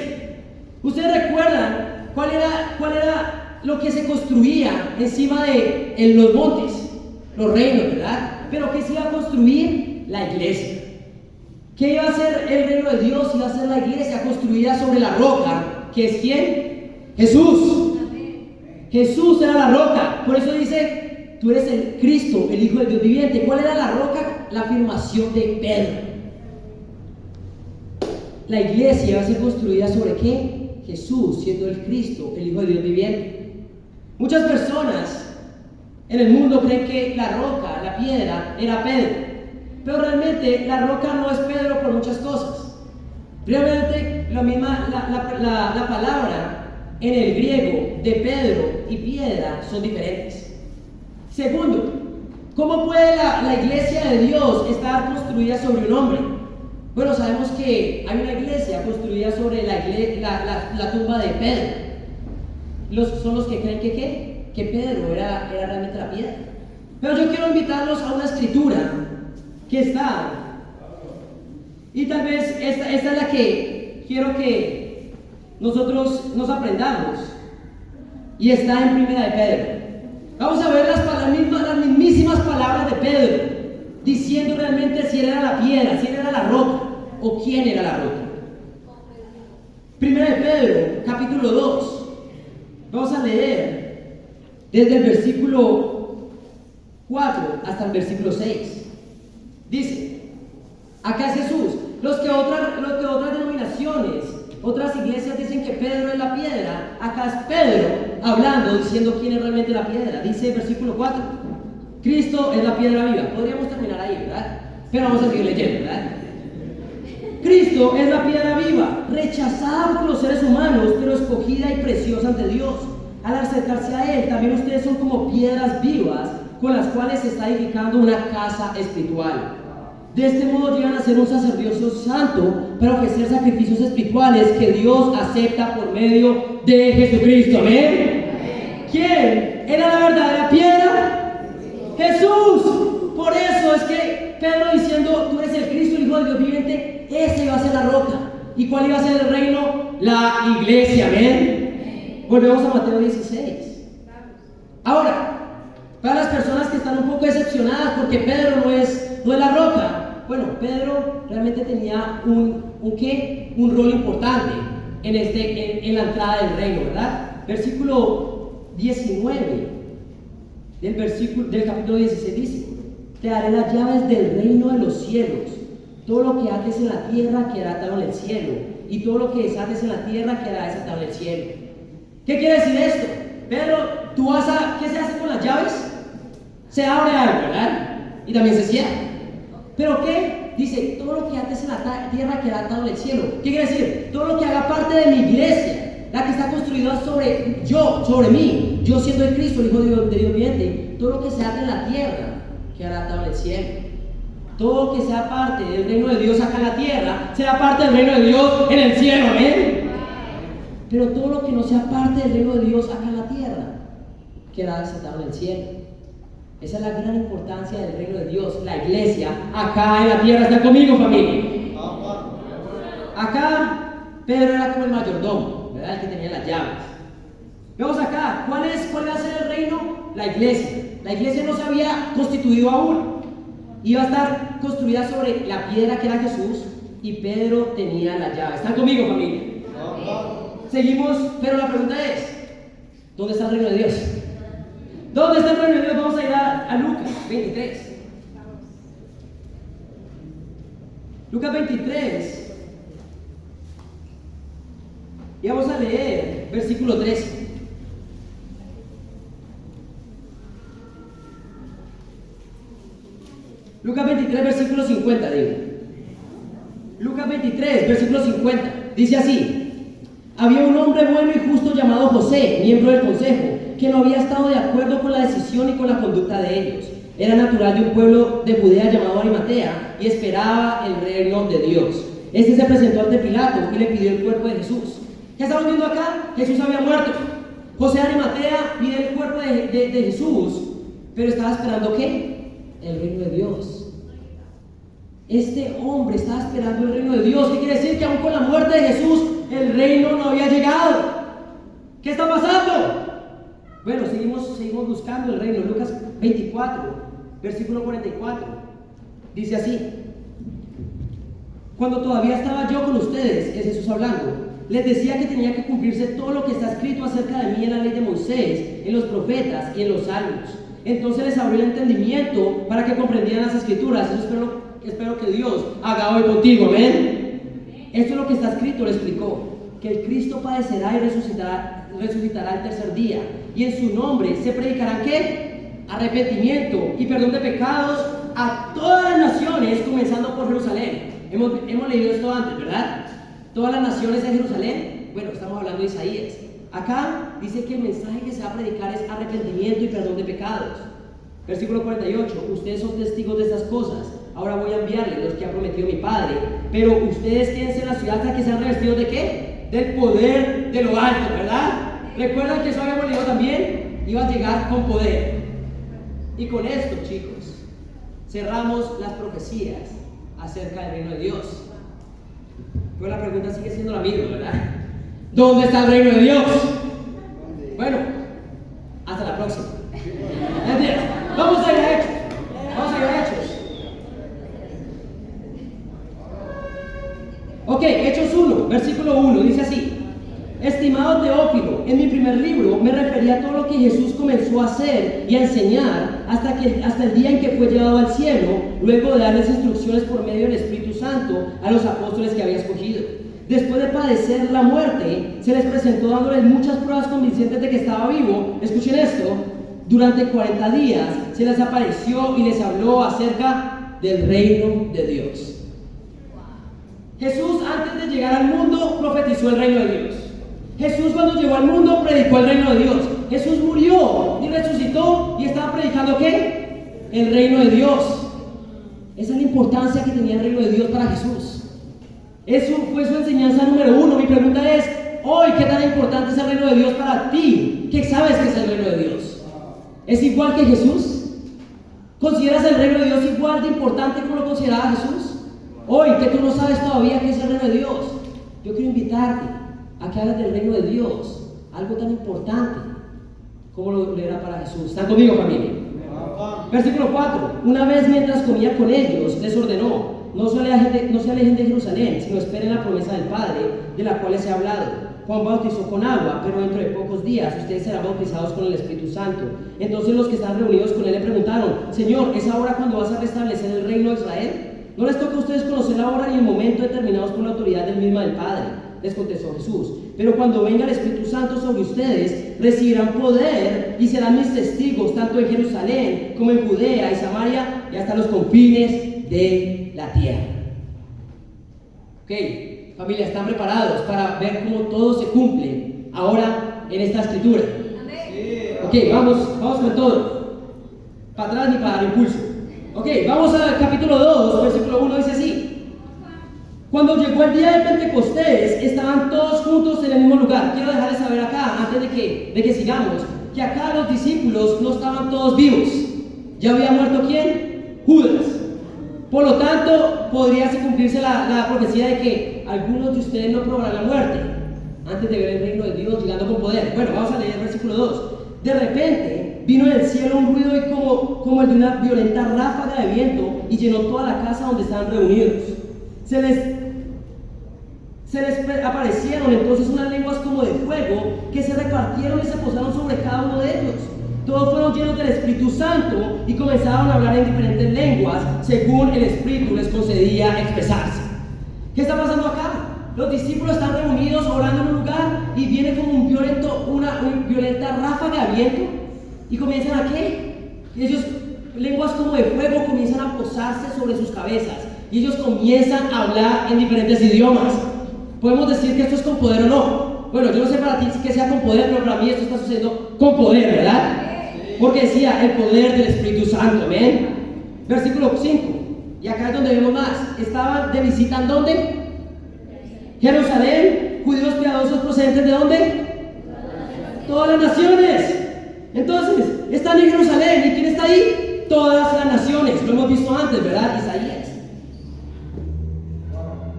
¿Ustedes recuerdan cuál era lo que se construía encima de los montes? Los reinos, ¿verdad? Pero ¿qué se iba a construir? La iglesia. ¿Qué iba a ser el reino de Dios? Iba a ser la iglesia construida sobre la roca, que es ¿quién? Jesús. Jesús era la roca. Por eso dice: tú eres el Cristo, el Hijo del Dios viviente. ¿Cuál era la roca? La afirmación de Pedro. La iglesia iba a ser construida sobre ¿qué? Jesús, siendo el Cristo, el Hijo de Dios viviente. Muchas personas en el mundo creen que la roca, la piedra, era Pedro. Pero realmente la roca no es Pedro por muchas cosas. Realmente la palabra en el griego de Pedro y piedra son diferentes. Segundo, ¿cómo puede la iglesia de Dios estar construida sobre un hombre? Bueno, sabemos que hay una iglesia construida sobre la tumba de Pedro. Son los que creen que Pedro era realmente la piedra. Pero yo quiero invitarlos a una escritura que está, y tal vez esta es la que quiero que nosotros nos aprendamos, y está en Primera de Pedro. Vamos a ver las mismísimas palabras de Pedro, diciendo realmente si él era la piedra, si él era la roca, o quién era la roca. Primera de Pedro, capítulo 2. Vamos a leer desde el versículo 4 hasta el versículo 6. Dice, acá es Jesús. Los que otras denominaciones, otras iglesias dicen que Pedro es la piedra, acá es Pedro hablando, diciendo quién es realmente la piedra. Dice el versículo 4, Cristo es la piedra viva. Podríamos terminar ahí, ¿verdad? Pero vamos a seguir leyendo, ¿verdad? Cristo es la piedra viva, rechazada por los seres humanos, pero escogida y preciosa ante Dios. Al acercarse a Él, también ustedes son como piedras vivas, con las cuales se está edificando una casa espiritual. De este modo llegan a ser un sacerdocio santo para ofrecer sacrificios espirituales que Dios acepta por medio de Jesucristo. ¿Amén? ¿Quién era la verdadera piedra? Jesús. Por eso es que Pedro diciendo, tú eres el Cristo, el Hijo de Dios viviente, ese iba a ser la roca. ¿Y cuál iba a ser el reino? La iglesia. ¿Amén? Volvemos a Mateo 16. Ahora, para las personas que están un poco decepcionadas porque Pedro no es la roca, bueno, Pedro realmente tenía un rol importante en la entrada del reino, ¿verdad? Versículo 19 del capítulo 16 dice, te daré las llaves del reino de los cielos. Todo lo que ates en la tierra quedará atado en el cielo, y todo lo que desates en la tierra quedará desatado en el cielo. ¿Qué quiere decir esto? Pedro, ¿qué se hace con las llaves? Se abre algo, ¿verdad? Y también se cierra. ¿Pero qué? Dice, todo lo que ates en la tierra quedará atado en el cielo. ¿Qué quiere decir? Todo lo que haga parte de mi iglesia, la que está construida sobre mí, yo siendo el Cristo, el Hijo de Dios viviente, todo lo que se ate en la tierra quedará atado en el cielo. Todo lo que sea parte del reino de Dios acá en la tierra, será parte del reino de Dios en el cielo. ¿Amén? Pero todo lo que no sea parte del reino de Dios acá en la tierra, quedará desatado en el cielo. Esa es la gran importancia del reino de Dios, la iglesia acá en la tierra. ¿Está conmigo, familia? Acá Pedro era como el mayordomo, ¿verdad? El que tenía las llaves. Vemos acá, ¿cuál va a ser el reino? La iglesia. La iglesia no se había constituido aún. Iba a estar construida sobre la piedra que era Jesús, y Pedro tenía las llaves. ¿Están conmigo, familia? Seguimos, pero la pregunta es, ¿dónde está el reino de Dios? ¿Dónde está el reino de Dios? Vamos a ir a Lucas 23. Lucas 23. Y vamos a leer versículo 13. Lucas 23, versículo 50, digo. Lucas 23, versículo 50. Dice así: había un hombre bueno y justo llamado José, miembro del consejo, que no había estado de acuerdo con la decisión y con la conducta de ellos. Era natural de un pueblo de Judea llamado Arimatea y esperaba el reino de Dios. Este se presentó ante Pilato y le pidió el cuerpo de Jesús. ¿Qué estamos viendo acá? Jesús había muerto. José de Arimatea pide el cuerpo de Jesús, pero estaba esperando ¿qué? El reino de Dios. Este hombre estaba esperando el reino de Dios. ¿Qué quiere decir? Que aún con la muerte de Jesús el reino no había llegado. ¿Qué está pasando? Bueno, seguimos buscando el reino. Lucas 24, versículo 44. Dice así: cuando todavía estaba yo con ustedes, es Jesús hablando, les decía que tenía que cumplirse todo lo que está escrito acerca de mí en la ley de Moisés, en los profetas y en los salmos. Entonces les abrió el entendimiento para que comprendieran las escrituras. Eso espero que Dios haga hoy contigo. ¿Ven? Esto es lo que está escrito, le explicó: que el Cristo padecerá y resucitará el tercer día, y en su nombre se predicará ¿qué? Arrepentimiento y perdón de pecados a todas las naciones, comenzando por Jerusalén. Hemos leído esto antes, ¿verdad? todas las naciones en Jerusalén. Bueno, estamos hablando de Isaías. Acá dice que el mensaje que se va a predicar es arrepentimiento y perdón de pecados. Versículo 48, ustedes son testigos de estas cosas. Ahora voy a enviarles los que ha prometido mi Padre. Pero ustedes quédense en la ciudad hasta que sean revestidos ¿de qué? Del poder de lo alto, ¿verdad? ¿Recuerdan que eso habíamos leído también? Iba a llegar con poder. Y con esto, chicos, cerramos las profecías acerca del reino de Dios. Pero la pregunta sigue siendo la misma, ¿verdad? ¿Dónde está el reino de Dios? Bueno, hasta la próxima. Vamos a ir a Hechos. Vamos a ir a Hechos. Ok, Hechos 1, versículo 1, dice así: estimado Teófilo, en mi primer libro me refería a todo lo que Jesús comenzó a hacer y a enseñar hasta el día en que fue llevado al cielo, luego de darles instrucciones por medio del Espíritu Santo a los apóstoles que había escogido. Después de padecer la muerte, se les presentó dándoles muchas pruebas convincentes de que estaba vivo. Escuchen esto: durante 40 días se les apareció y les habló acerca del reino de Dios. Jesús, antes de llegar al mundo, profetizó el reino de Dios. Jesús, cuando llegó al mundo, predicó el reino de Dios. Jesús murió y resucitó y estaba predicando ¿qué? El reino de Dios. Esa es la importancia que tenía el reino de Dios para Jesús. Eso fue su enseñanza número 1. Mi pregunta es, hoy, ¿qué tan importante es el reino de Dios para ti? ¿Qué sabes que es el reino de Dios? ¿Es igual que Jesús? ¿Consideras el reino de Dios igual de importante como lo consideraba Jesús? Hoy, que tú no sabes todavía qué es el reino de Dios, yo quiero invitarte a que hagas del reino de Dios algo tan importante como lo era para Jesús. ¿Están conmigo, familia? Versículo 4. Una vez mientras comía con ellos, les ordenó: no se alejen de Jerusalén, sino esperen la promesa del Padre, de la cual les he hablado. Juan bautizó con agua, pero dentro de pocos días ustedes serán bautizados con el Espíritu Santo. Entonces los que estaban reunidos con él le preguntaron: Señor, ¿es ahora cuando vas a restablecer el reino de Israel? No les toca a ustedes conocer la hora ni el momento determinados por la autoridad del mismo del Padre. Les contestó Jesús: pero cuando venga el Espíritu Santo sobre ustedes, recibirán poder y serán mis testigos tanto en Jerusalén como en Judea y Samaria y hasta los confines de la tierra. Ok, familia, ¿están preparados para ver cómo todo se cumple ahora en esta escritura? Ok, vamos con todo. Para atrás ni para dar impulso. Ok, vamos al capítulo 2, versículo 1, dice así: cuando llegó el día de Pentecostés, estaban todos juntos en el mismo lugar. Quiero dejarles saber acá, antes de que sigamos, que acá los discípulos no estaban todos vivos. ¿Ya había muerto quién? Judas. Por lo tanto, podría cumplirse la profecía de que algunos de ustedes no probarán la muerte antes de ver el reino de Dios llegando con poder. Bueno, vamos a leer el versículo 2. De repente vino del cielo un ruido y como el de una violenta ráfaga de viento y llenó toda la casa donde estaban reunidos. Se les aparecieron entonces unas lenguas como de fuego que se repartieron y se posaron sobre cada uno de ellos. Todos fueron llenos del Espíritu Santo y comenzaron a hablar en diferentes lenguas según el Espíritu les concedía expresarse. ¿Qué está pasando acá? Los discípulos están reunidos orando en un lugar y viene como una violenta ráfaga de viento y comienzan a ¿qué? Ellos, lenguas como de fuego, comienzan a posarse sobre sus cabezas y ellos comienzan a hablar en diferentes idiomas. Podemos decir que esto es con poder o no. Bueno, yo no sé para ti que sea con poder, pero para mí esto está sucediendo con poder, ¿verdad? Porque decía el poder del Espíritu Santo, ¿ven? Versículo 5. Y acá es donde vemos más. Estaban de visita ¿en dónde? Jerusalén, judíos piadosos procedentes ¿de dónde? Todas las naciones. Entonces, están en Jerusalén. ¿Y quién está ahí? Todas las naciones. Lo hemos visto antes, ¿verdad? Isaías.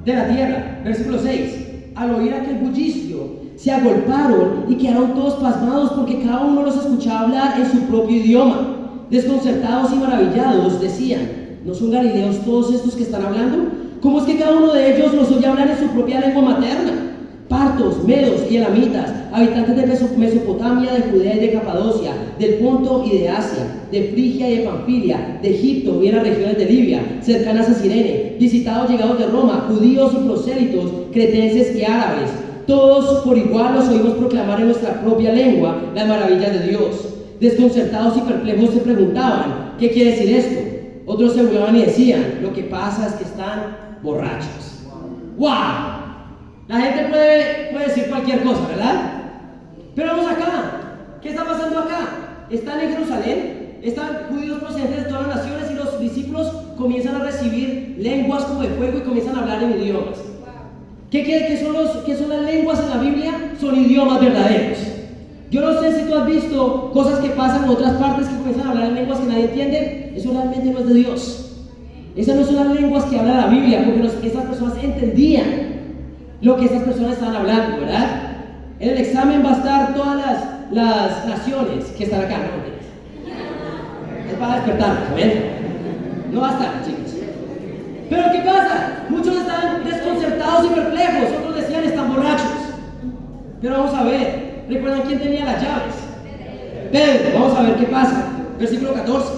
De la tierra. Versículo 6. Al oír aquel bullicio, se agolparon y quedaron todos pasmados porque cada uno los escuchaba hablar en su propio idioma. Desconcertados y maravillados, decían: ¿no son galileos todos estos que están hablando? ¿Cómo es que cada uno de ellos los oye hablar en su propia lengua materna? Partos, medos y elamitas, habitantes de Mesopotamia, de Judea y de Capadocia, del Ponto y de Asia, de Frigia y de Panfilia, de Egipto y en las regiones de Libia, cercanas a Cirene, visitados llegados de Roma, judíos y prosélitos, cretenses y árabes. Todos por igual los oímos proclamar en nuestra propia lengua las maravillas de Dios. Desconcertados y perplejos se preguntaban: ¿qué quiere decir esto? Otros se burlaban y decían: lo que pasa es que están borrachos. ¡Wow! La gente puede decir cualquier cosa, ¿verdad? Pero vamos acá. ¿Qué está pasando acá? Están en Jerusalén, están judíos procedentes de todas las naciones y los discípulos comienzan a recibir lenguas como de fuego y comienzan a hablar en idiomas. ¿Qué son las lenguas en la Biblia? Son idiomas verdaderos. Yo no sé si tú has visto cosas que pasan en otras partes que comienzan a hablar en lenguas que nadie entiende. Eso realmente no es de Dios. Esas no son las lenguas que habla la Biblia, porque esas personas entendían lo que estas personas estaban hablando, ¿verdad? En el examen va a estar todas las naciones que están acá, ¿no? Es para despertar, ¿ven? No va a estar, chicos. Pero ¿qué pasa? Muchos están desconcertados y perplejos, otros decían están borrachos. Pero vamos a ver, ¿recuerdan quién tenía las llaves? Pedro, vamos a ver qué pasa. Versículo 14.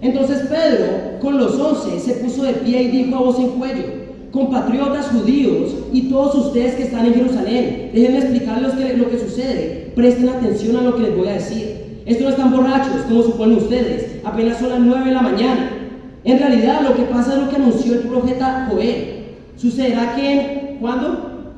Entonces Pedro, con los 11, se puso de pie y dijo a voz en cuello: compatriotas judíos y todos ustedes que están en Jerusalén, déjenme explicarles lo que sucede. Presten atención a lo que les voy a decir. Estos no están borrachos, como suponen ustedes. Apenas son las 9 de la mañana. En realidad, lo que pasa es lo que anunció el profeta Joel. Sucederá que ¿cuándo?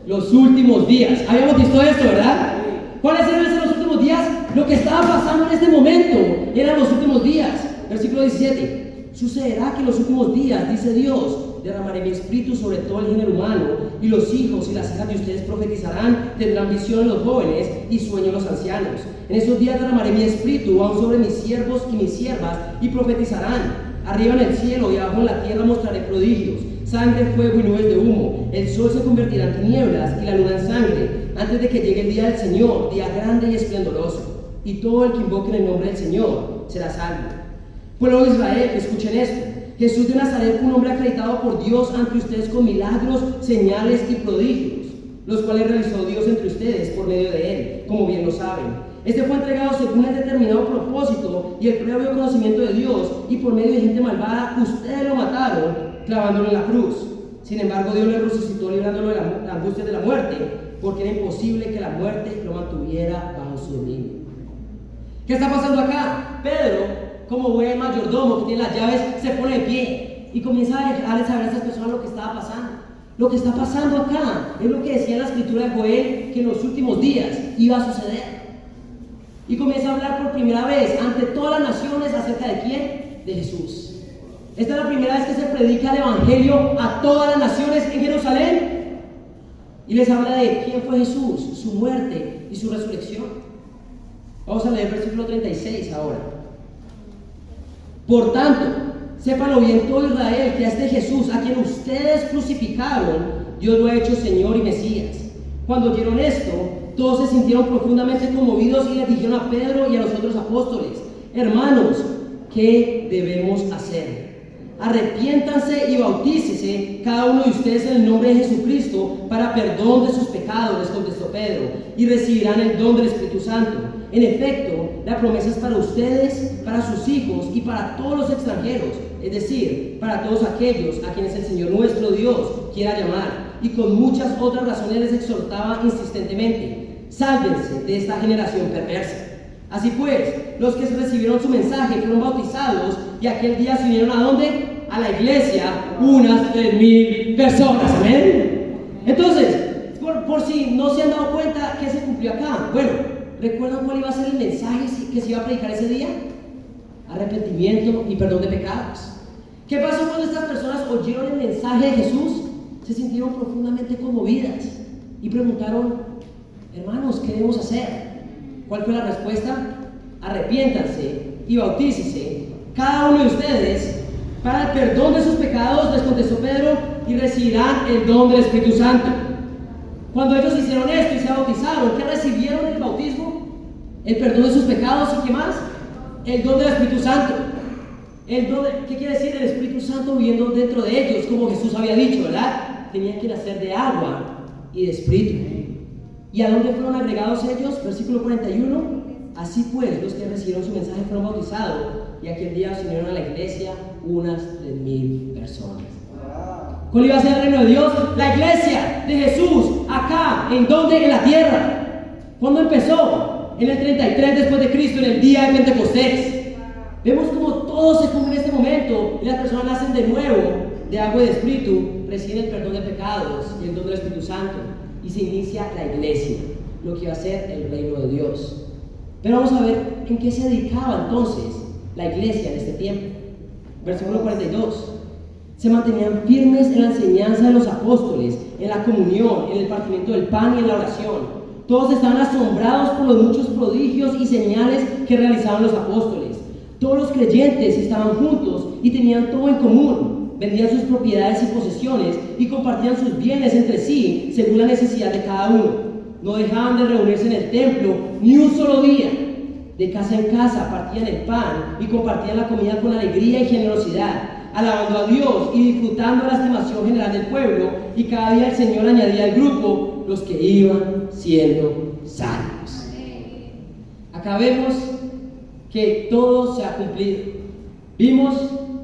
Los últimos días. Habíamos visto esto, ¿verdad? ¿Cuáles eran los últimos días? Lo que estaba pasando en este momento eran los últimos días. Versículo 17. Sucederá que en los últimos días, dice Dios, derramaré mi espíritu sobre todo el género humano, y los hijos y las hijas de ustedes profetizarán, tendrán visión los jóvenes y sueños los ancianos. En esos días derramaré mi espíritu aún sobre mis siervos y mis siervas, y profetizarán. Arriba en el cielo y abajo en la tierra mostraré prodigios, sangre, fuego y nubes de humo. El sol se convertirá en tinieblas y la luna en sangre, antes de que llegue el día del Señor, día grande y esplendoroso. Y todo el que invoque en el nombre del Señor será salvo. Pueblo de Israel, escuchen esto. Jesús de Nazaret fue un hombre acreditado por Dios ante ustedes con milagros, señales y prodigios, los cuales realizó Dios entre ustedes por medio de él, como bien lo saben. Este fue entregado según el determinado propósito y el previo conocimiento de Dios, y por medio de gente malvada ustedes lo mataron clavándolo en la cruz. Sin embargo, Dios le resucitó librándolo de la angustia de la muerte, porque era imposible que la muerte lo mantuviera bajo su dominio. ¿Qué está pasando acá? Pedro, como buen mayordomo que tiene las llaves, se pone de pie y comienza a dejarles saber a esas personas lo que estaba pasando. Lo que está pasando acá es lo que decía la escritura de Joel, que en los últimos días iba a suceder. Y comienza a hablar por primera vez ante todas las naciones acerca de quién, de Jesús. Esta es la primera vez que se predica el evangelio a todas las naciones en Jerusalén. Y les habla de quién fue Jesús, su muerte y su resurrección. Vamos a leer el versículo 36 ahora. Por tanto, sépanlo bien todo Israel, que a este Jesús, a quien ustedes crucificaron, Dios lo ha hecho Señor y Mesías. Cuando oyeron esto, todos se sintieron profundamente conmovidos y les dijeron a Pedro y a los otros apóstoles: hermanos, ¿qué debemos hacer? Arrepiéntanse y bautícese cada uno de ustedes en el nombre de Jesucristo para perdón de sus pecados, les contestó Pedro, y recibirán el don del Espíritu Santo. En efecto, la promesa es para ustedes, para sus hijos y para todos los extranjeros, es decir, para todos aquellos a quienes el Señor nuestro Dios quiera llamar. Y con muchas otras razones les exhortaba insistentemente: sálvense de esta generación perversa. Así pues, los que recibieron su mensaje fueron bautizados, y aquel día se unieron ¿a dónde? A la iglesia, unas 3,000 personas. ¿Amén? Entonces, por si no se han dado cuenta que se cumplió acá. Bueno, ¿recuerdan cuál iba a ser el mensaje que se iba a predicar ese día? Arrepentimiento y perdón de pecados. ¿Qué pasó cuando estas personas oyeron el mensaje de Jesús? Se sintieron profundamente conmovidas y preguntaron: hermanos, ¿qué debemos hacer? ¿Cuál fue la respuesta? Arrepiéntanse y bautícese cada uno de ustedes para el perdón de sus pecados, les contestó Pedro, y recibirán el don del Espíritu Santo. Cuando ellos hicieron esto y se bautizaron, ¿qué recibieron en el bautismo? El perdón de sus pecados, ¿y qué más? El don del Espíritu Santo. ¿Qué quiere decir? El Espíritu Santo viviendo dentro de ellos, como Jesús había dicho, ¿verdad? Tenían que nacer de agua y de Espíritu. ¿Y a dónde fueron agregados ellos? Versículo 41. Así pues, los que recibieron su mensaje fueron bautizados, y aquel día se unieron a la iglesia unas 3,000 personas. ¿Cuál iba a ser el reino de Dios? La iglesia de Jesús, acá, ¿en dónde? En la tierra. ¿Cuándo empezó? En el 33 después de Cristo, en el día de Pentecostés. Vemos como todo se cumple en este momento, y las personas nacen de nuevo, de agua y de espíritu, reciben el perdón de pecados y el don del Espíritu Santo y se inicia la iglesia, lo que va a ser el reino de Dios. Pero vamos a ver en qué se dedicaba entonces la iglesia en este tiempo. Versículo 42. Se mantenían firmes en la enseñanza de los apóstoles, en la comunión, en el partimiento del pan y en la oración. Todos estaban asombrados por los muchos prodigios y señales que realizaban los apóstoles. Todos los creyentes estaban juntos y tenían todo en común. Vendían sus propiedades y posesiones y compartían sus bienes entre sí según la necesidad de cada uno. No dejaban de reunirse en el templo ni un solo día. De casa en casa partían el pan y compartían la comida con alegría y generosidad, alabando a Dios y disfrutando la estimación general del pueblo, y cada día el Señor añadía al grupo los que iban siendo salvos. Acá vemos que todo se ha cumplido. Vimos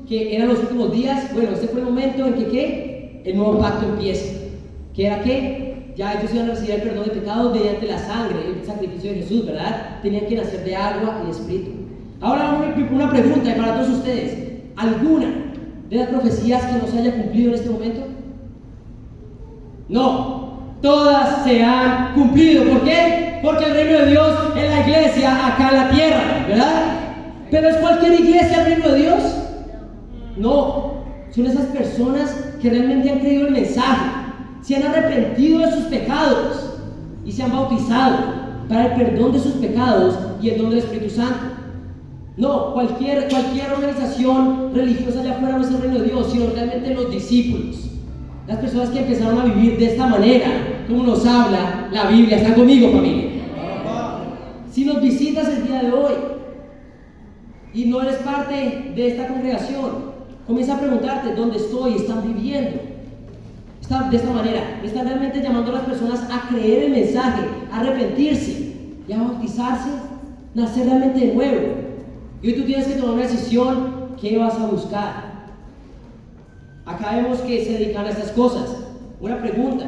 que eran los últimos días. Bueno, este fue el momento en que ¿qué? El nuevo pacto empieza. ¿Qué era qué? Ya ellos iban a recibir el perdón de pecados mediante la sangre, el sacrificio de Jesús, ¿verdad? Tenían que nacer de agua y de espíritu. Ahora una pregunta para todos ustedes. ¿Alguna de las profecías que no se haya cumplido en este momento? No, todas se han cumplido. ¿Por qué? Porque el reino de Dios es la iglesia acá en la tierra, ¿verdad? ¿Pero es cualquier iglesia el reino de Dios? No, son esas personas que realmente han creído el mensaje, se han arrepentido de sus pecados y se han bautizado para el perdón de sus pecados y el don del Espíritu Santo. No, cualquier organización religiosa allá afuera no es el reino de Dios, sino realmente los discípulos, las personas que empezaron a vivir de esta manera, como nos habla la Biblia. ¿Están conmigo, familia? Si nos visitas el día de hoy y no eres parte de esta congregación, comienza a preguntarte dónde estoy. ¿Están viviendo de esta manera? ¿Están realmente llamando a las personas a creer el mensaje, a arrepentirse y a bautizarse, nacer realmente de nuevo? Y hoy tú tienes que tomar una decisión. ¿Qué vas a buscar? Acá vemos que se dedican a estas cosas. Una pregunta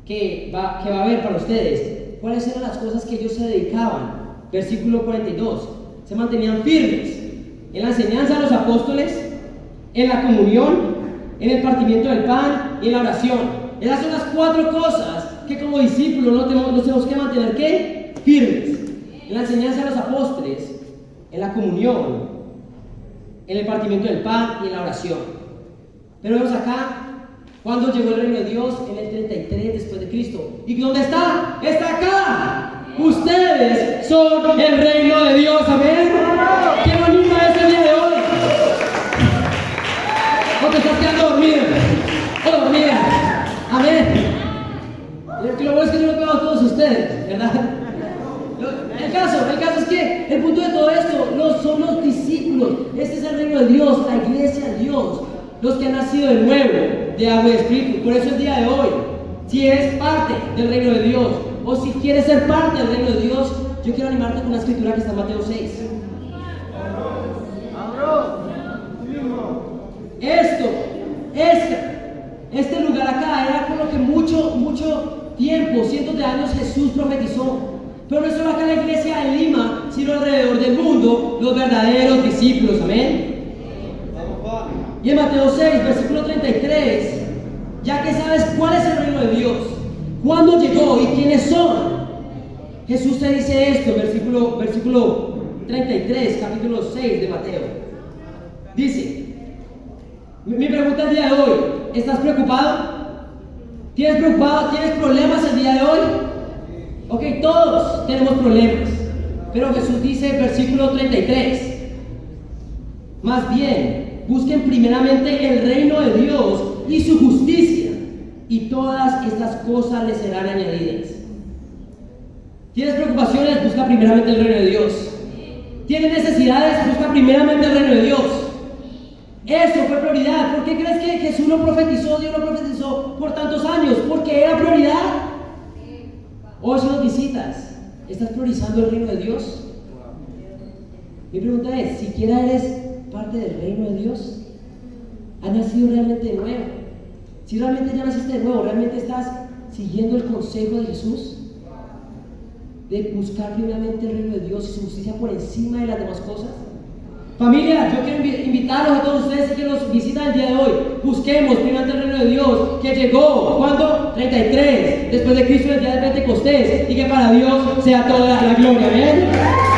que va a haber para ustedes: ¿cuáles eran las cosas que ellos se dedicaban? Versículo 42. Se mantenían firmes en la enseñanza de los apóstoles, en la comunión, en el partimiento del pan y en la oración. Esas son las 4 cosas que como discípulos nos tenemos que mantener ¿qué? Firmes. En la enseñanza de los apóstoles, en la comunión, en el partimiento del pan y en la oración. Pero vemos acá, cuando llegó el reino de Dios, en el 33 después de Cristo. ¿Y dónde está? ¡Está acá! Ustedes son el reino de Dios. Amén. ¿Quién anima este día de hoy? ¿O te estás quedando dormido? ¿O dormida? Amén. Lo bueno es que yo lo veo a todos ustedes, ¿verdad? El caso es que el punto de todo esto no son los discípulos. Este es el reino de Dios, la iglesia de Dios, los que han nacido de nuevo, de agua y espíritu. Por eso el día de hoy, si eres parte del reino de Dios, o si quieres ser parte del reino de Dios, yo quiero animarte con una escritura que está en Mateo 6. Este lugar acá era con lo que mucho tiempo, cientos de años, Jesús profetizó. Pero no solo acá en la iglesia de Lima, sino alrededor del mundo, los verdaderos discípulos. Amén. Y en Mateo 6, versículo 33, ya que sabes cuál es el reino de Dios, cuándo llegó y quiénes son, Jesús te dice esto, versículo 33, capítulo 6 de Mateo. Dice, mi pregunta el día de hoy: ¿estás preocupado? ¿Tienes problemas el día de hoy? Ok, todos tenemos problemas, pero Jesús dice, versículo 33, más bien, busquen primeramente el reino de Dios y su justicia, y todas estas cosas les serán añadidas. ¿Tienes preocupaciones? Busca primeramente el reino de Dios. ¿Tienes necesidades? Busca primeramente el reino de Dios. Eso fue prioridad. ¿Por qué crees que Jesús lo profetizó, Dios lo profetizó por tantos años? Porque era prioridad. Hoy si nos visitas, ¿estás priorizando el reino de Dios? Mi pregunta es, ¿siquiera eres parte del reino de Dios? ¿Has nacido realmente de nuevo? Si realmente ya naciste de nuevo, ¿realmente estás siguiendo el consejo de Jesús? De buscar primeramente el reino de Dios y su justicia por encima de las demás cosas. Familia, yo quiero invitarlos a todos ustedes que nos visitan el día de hoy. Busquemos primero el reino de Dios, que llegó, ¿cuándo? 33, después de Cristo, el día del Pentecostés, y que para Dios sea toda la gloria. ¿Amén?